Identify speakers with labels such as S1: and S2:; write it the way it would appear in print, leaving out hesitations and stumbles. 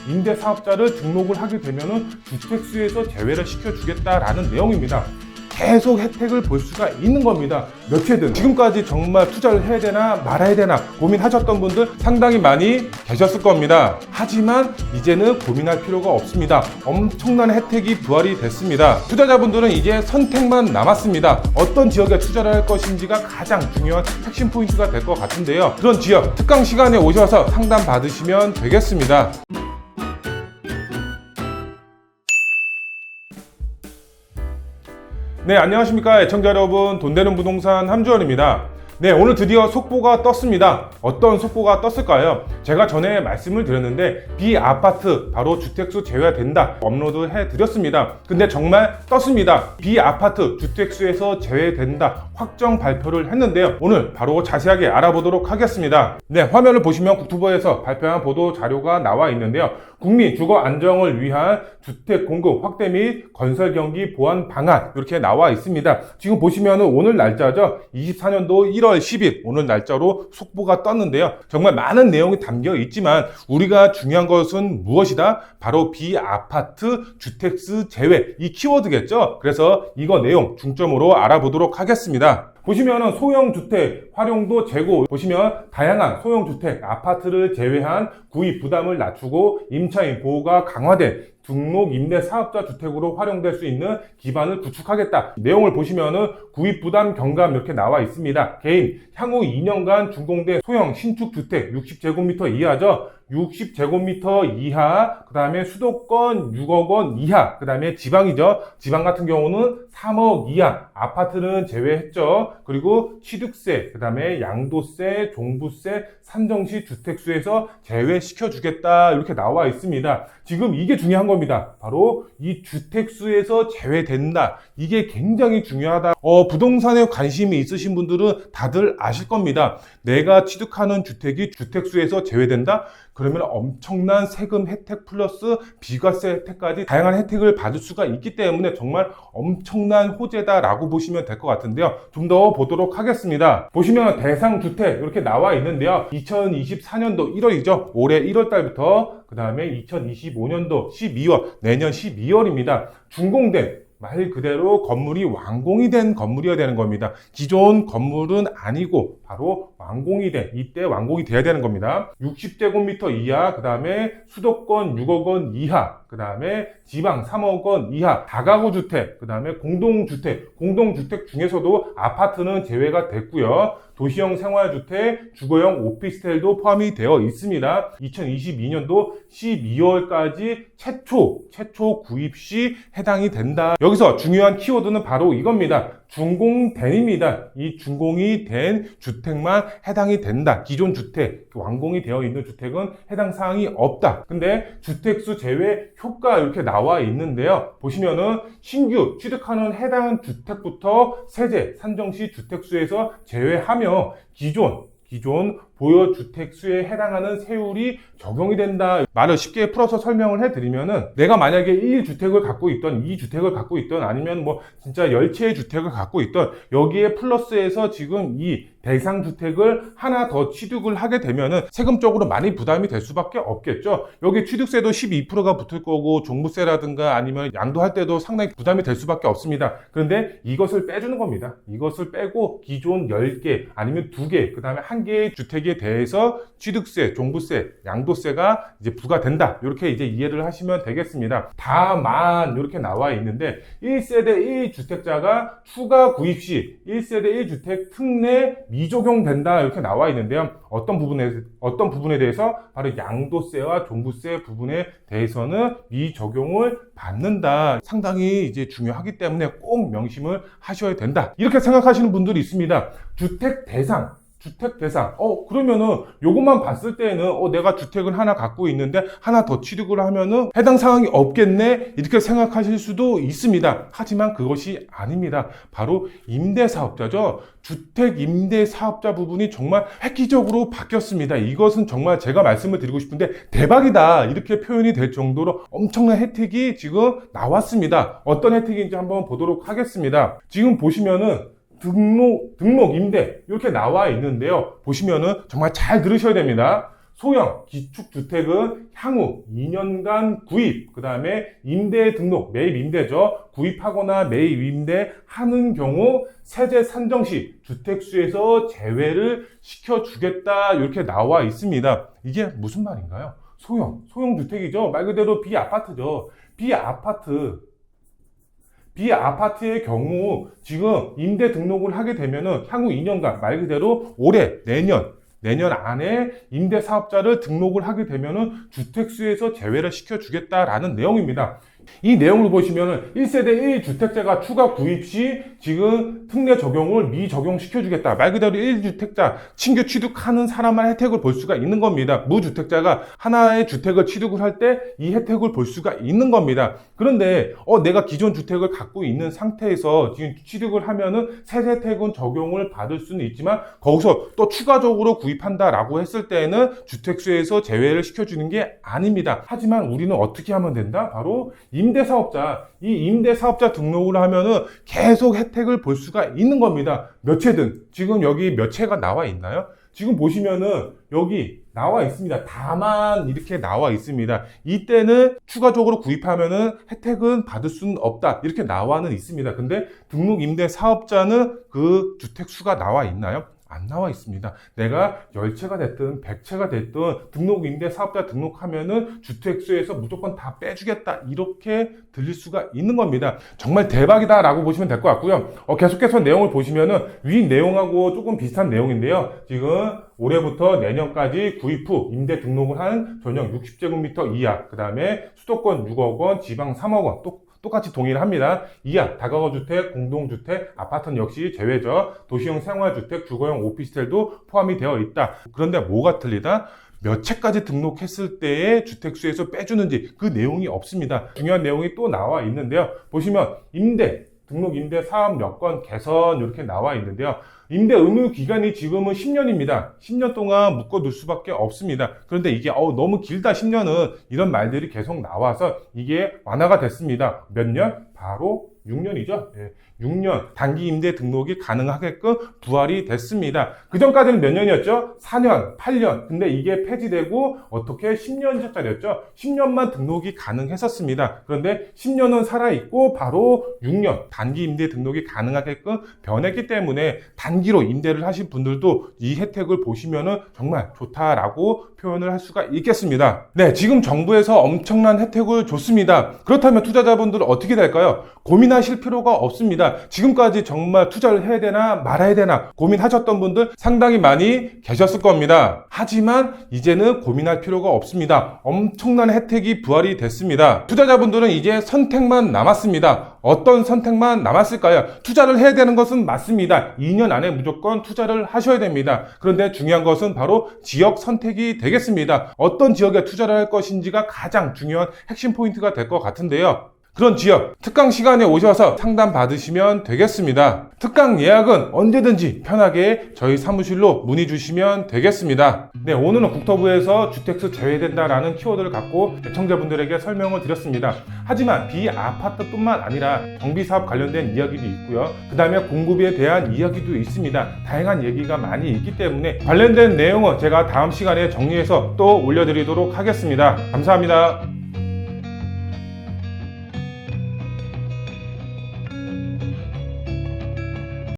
S1: 임대사업자를 등록을 하게 되면은 주택수에서 제외를 시켜주겠다라는 내용입니다. 계속 혜택을 볼 수가 있는 겁니다. 몇 회든 지금까지 정말 투자를 해야 되나 말아야 되나 고민하셨던 분들 상당히 많이 계셨을 겁니다. 하지만 이제는 고민할 필요가 없습니다. 엄청난 혜택이 부활이 됐습니다. 투자자분들은 이제 선택만 남았습니다. 어떤 지역에 투자를 할 것인지가 가장 중요한 핵심 포인트가 될 것 같은데요. 그런 지역 특강 시간에 오셔서 상담 받으시면 되겠습니다. 네, 안녕하십니까 애청자 여러분, 돈되는 부동산 함주원입니다. 네, 오늘 드디어 속보가 떴습니다. 어떤 속보가 떴을까요? 제가 전에 말씀을 드렸는데 B아파트 바로 주택수 제외된다 업로드 해드렸습니다. 근데 정말 떴습니다. B아파트 주택수에서 제외된다 확정 발표를 했는데요. 오늘 바로 자세하게 알아보도록 하겠습니다. 네, 화면을 보시면 국토부에서 발표한 보도 자료가 나와 있는데요. 국민 주거 안정을 위한 주택 공급 확대 및 건설 경기 보완 방안 이렇게 나와 있습니다. 지금 보시면은 오늘 날짜죠. 24년도 1월 10일 오늘 날짜로 속보가 떴는데요. 정말 많은 내용이 담겨 있지만 우리가 중요한 것은 무엇이다? 바로 B아파트 주택수 제외 이 키워드겠죠. 그래서 이거 내용 중점으로 알아보도록 하겠습니다. 보시면은 소형주택 활용도 재고 보시면 다양한 소형주택 아파트를 제외한 구입 부담을 낮추고 임차인 보호가 강화된 등록 임대 사업자 주택으로 활용될 수 있는 기반을 구축하겠다. 내용을 보시면은 구입 부담 경감 이렇게 나와 있습니다. 개인 향후 2년간 준공된 소형 신축 주택 60제곱미터 이하죠. 60제곱미터 이하, 그 다음에 수도권 6억 원 이하, 그 다음에 지방이죠. 지방 같은 경우는 3억 이하, 아파트는 제외했죠. 그리고 취득세, 그 다음에 양도세, 종부세, 산정시 주택수에서 제외시켜주겠다 이렇게 나와 있습니다. 지금 이게 중요한 겁니다. 바로 이 주택수에서 제외된다. 이게 굉장히 중요하다. 부동산에 관심이 있으신 분들은 다들 아실 겁니다. 내가 취득하는 주택이 주택수에서 제외된다? 그러면 엄청난 세금 혜택 플러스 비과세 혜택까지 다양한 혜택을 받을 수가 있기 때문에 정말 엄청난 호재다라고 보시면 될 것 같은데요. 좀 더 보도록 하겠습니다. 보시면 대상 주택 이렇게 나와 있는데요. 2024년도 1월이죠. 올해 1월 달부터 그 다음에 2025년도 12월, 내년 12월입니다. 준공된 말 그대로 건물이 완공이 된 건물이어야 되는 겁니다. 기존 건물은 아니고 바로 완공이 돼. 이때 완공이 돼야 되는 겁니다. 60제곱미터 이하, 그 다음에 수도권 6억 원 이하, 그 다음에 지방 3억 원 이하, 다가구 주택, 그 다음에 공동주택 중에서도 아파트는 제외가 됐고요. 도시형 생활주택, 주거형 오피스텔도 포함이 되어 있습니다. 2022년도 12월까지 최초 구입 시 해당이 된다. 여기서 중요한 키워드는 바로 이겁니다. 준공된입니다. 이 준공이 된 주택만 해당이 된다. 기존 주택, 완공이 되어 있는 주택은 해당 사항이 없다. 근데 주택수 제외 효과 이렇게 나와 있는데요. 보시면은 신규 취득하는 해당 주택부터 세제 산정시 주택수에서 제외하며 기존 보여주택수에 해당하는 세율이 적용이 된다. 말을 쉽게 풀어서 설명을 해드리면은 내가 만약에 1주택을 갖고 있던 2주택을 갖고 있던 아니면 뭐 진짜 10채의 주택을 갖고 있던 여기에 플러스해서 지금 이 대상 주택을 하나 더 취득을 하게 되면은 세금적으로 많이 부담이 될 수밖에 없겠죠. 여기 취득세도 12%가 붙을 거고 종부세라든가 아니면 양도할 때도 상당히 부담이 될 수밖에 없습니다. 그런데 이것을 빼주는 겁니다. 이것을 빼고 기존 10개 아니면 2개, 그 다음에 1개의 주택에 대해서 취득세, 종부세, 양도세가 이제 부과된다. 이렇게 이제 이해를 하시면 되겠습니다. 다만 이렇게 나와 있는데 1세대 1주택자가 추가 구입 시 1세대 1주택 특례 미적용된다 이렇게 나와 있는데요. 어떤 부분에 대해서 바로 양도세와 종부세 부분에 대해서는 미적용을 받는다. 상당히 이제 중요하기 때문에 꼭 명심을 하셔야 된다. 이렇게 생각하시는 분들이 있습니다. 주택 대상 그러면은 요것만 봤을 때는 내가 주택을 하나 갖고 있는데 하나 더 취득을 하면은 해당 사항이 없겠네 이렇게 생각하실 수도 있습니다. 하지만 그것이 아닙니다. 바로 임대사업자죠. 주택 임대사업자 부분이 정말 획기적으로 바뀌었습니다. 이것은 정말 제가 말씀을 드리고 싶은데 대박이다 이렇게 표현이 될 정도로 엄청난 혜택이 지금 나왔습니다. 어떤 혜택인지 한번 보도록 하겠습니다. 지금 보시면은 등록 임대 이렇게 나와 있는데요. 보시면은 정말 잘 들으셔야 됩니다. 소형 기축주택은 향후 2년간 구입, 그 다음에 임대 등록, 매입 임대죠. 구입하거나 매입 임대 하는 경우 세제 산정 시 주택수에서 제외를 시켜주겠다 이렇게 나와 있습니다. 이게 무슨 말인가요? 소형 주택이죠. 말 그대로 비아파트죠. 비아파트의 경우 지금 임대 등록을 하게 되면은 향후 2년간 말 그대로 올해, 내년 안에 임대사업자를 등록을 하게 되면은 주택수에서 제외를 시켜주겠다라는 내용입니다. 이 내용을 보시면은 1세대 1주택자가 추가 구입 시 지금 특례 적용을 미적용시켜주겠다. 말 그대로 1주택자 신규 취득하는 사람만 혜택을 볼 수가 있는 겁니다. 무주택자가 하나의 주택을 취득을 할 때 이 혜택을 볼 수가 있는 겁니다. 그런데 내가 기존 주택을 갖고 있는 상태에서 지금 취득을 하면은 세제 혜택은 적용을 받을 수는 있지만 거기서 또 추가적으로 구입한다라고 했을 때는 주택수에서 제외를 시켜주는 게 아닙니다. 하지만 우리는 어떻게 하면 된다? 바로 임대사업자, 이 임대사업자 등록을 하면은 계속 혜택을 볼 수가 있는 겁니다. 몇 채든. 지금 여기 몇 채가 나와 있나요? 지금 보시면은 여기 나와 있습니다. 다만 이렇게 나와 있습니다. 이때는 추가적으로 구입하면은 혜택은 받을 수는 없다. 이렇게 나와는 있습니다. 근데 등록 임대 사업자는 그 주택 수가 나와 있나요? 안 나와 있습니다. 내가 10채가 됐든 100채가 됐든 등록 임대 사업자 등록하면은 주택수에서 무조건 다 빼주겠다 이렇게 들릴 수가 있는 겁니다. 정말 대박이다 라고 보시면 될 것 같고요. 계속해서 내용을 보시면은 위 내용하고 조금 비슷한 내용인데요. 지금 올해부터 내년까지 구입 후 임대 등록을 한 전용 60제곱미터 이하, 그 다음에 수도권 6억 원, 지방 3억 원 똑같이 동의를 합니다. 이하, 다가구 주택, 공동주택, 아파트는 역시 제외죠. 도시형 생활주택, 주거용 오피스텔도 포함이 되어 있다. 그런데 뭐가 틀리다? 몇 채까지 등록했을 때의 주택수에서 빼주는지 그 내용이 없습니다. 중요한 내용이 또 나와 있는데요. 보시면 등록 임대 사업 여건 개선 이렇게 나와 있는데요. 임대 의무 기간이 지금은 10년입니다. 10년 동안 묶어둘 수밖에 없습니다. 그런데 이게 너무 길다 10년은 이런 말들이 계속 나와서 이게 완화가 됐습니다. 몇 년? 바로 6년이죠. 6년 단기 임대 등록이 가능하게끔 부활이 됐습니다. 그 전까지는 몇 년이었죠? 4년, 8년. 근데 이게 폐지되고 어떻게 10년짜리였죠? 10년만 등록이 가능했었습니다. 그런데 10년은 살아있고 바로 6년 단기 임대 등록이 가능하게끔 변했기 때문에 단기로 임대를 하신 분들도 이 혜택을 보시면은 정말 좋다라고 표현을 할 수가 있겠습니다. 네, 지금 정부에서 엄청난 혜택을 줬습니다. 그렇다면 투자자분들은 어떻게 될까요? 고민하실 필요가 없습니다. 지금까지 정말 투자를 해야 되나 말아야 되나 고민하셨던 분들 상당히 많이 계셨을 겁니다. 하지만 이제는 고민할 필요가 없습니다. 엄청난 혜택이 부활이 됐습니다. 투자자분들은 이제 선택만 남았습니다. 어떤 선택만 남았을까요? 투자를 해야 되는 것은 맞습니다. 2년 안에 무조건 투자를 하셔야 됩니다. 그런데 중요한 것은 바로 지역 선택이 되겠습니다. 어떤 지역에 투자를 할 것인지가 가장 중요한 핵심 포인트가 될 것 같은데요. 그런 지역, 특강 시간에 오셔서 상담 받으시면 되겠습니다. 특강 예약은 언제든지 편하게 저희 사무실로 문의 주시면 되겠습니다. 네, 오늘은 국토부에서 주택수 제외된다라는 키워드를 갖고 시청자분들에게 설명을 드렸습니다. 하지만 비아파트뿐만 아니라 정비사업 관련된 이야기도 있고요. 그 다음에 공급에 대한 이야기도 있습니다. 다양한 얘기가 많이 있기 때문에 관련된 내용은 제가 다음 시간에 정리해서 또 올려드리도록 하겠습니다. 감사합니다.